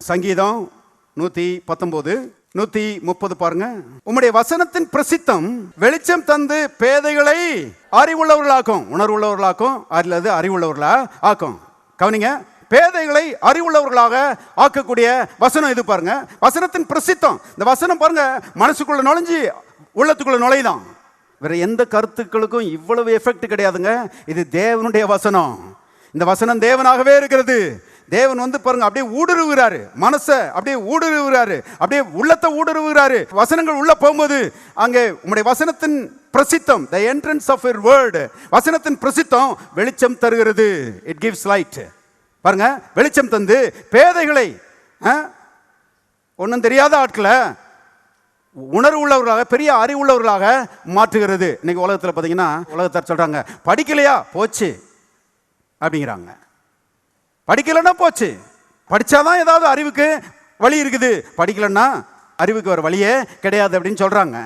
சங்கீதம் 119 130 பாருங்க. உம்முடைய வசனத்தின் பிரசித்தம் வெளிச்சம் தந்து பேதைகளை அறிவுள்ளவர்களாக்கும். உணர்வுள்ளவர்களாக்கும், அல்லது அறிவுள்ளவர்களா ஆக்கும். கவனிங்க, பேதைகளை அறிவுள்ளவர்களாக ஆக்கக்கூடிய வசனம் இது பாருங்க. வசனத்தின் பிரசித்தம். இந்த வசனம் பாருங்க, மனசுக்குள்ள நுழைஞ்சு உள்ளத்துக்குள்ள நுழைதான். வேற எந்த கருத்துக்களுக்கும் இவ்வளவு எஃபெக்ட் கிடையாதுங்க. இது தேவனுடைய வசனம். இந்த வசனம் தேவனாகவே இருக்கிறது. தேவன் பாருங்க அப்படியே ஊடுருவுகிறாரு, மனசை அப்படியே ஊடுருவுகிறாரு, அப்படியே உள்ளத்தை ஊடுருவுகிறாரு. வசனங்கள் உள்ள போகும்போது அங்கே உம்முடைய வசனத்தின் பிரசித்தம், the entrance of your word, வசனத்தின் பிரசித்தம் வெளிச்சம் தருகிறது. it gives light. பாருங்க, வெளிச்சம் தந்து பேதைகளை, ஒன்றும் தெரியாத ஆட்களை உணர்வு உள்ளவர்களாக, பெரிய அறிவுள்ளவர்களாக மாற்றுகிறது. இன்னைக்கு உலகத்தில் பார்த்தீங்கன்னா, உலகத்தார் சொல்றாங்க, படிக்கலையா போச்சு அப்படிங்கிறாங்க. படிக்கலைன்னா போச்சு, படிச்சாதான் ஏதாவது அறிவுக்கு வழி இருக்குது, படிக்கலைன்னா அறிவுக்கு ஒரு வழியே கிடையாது அப்படின்னு சொல்றாங்க.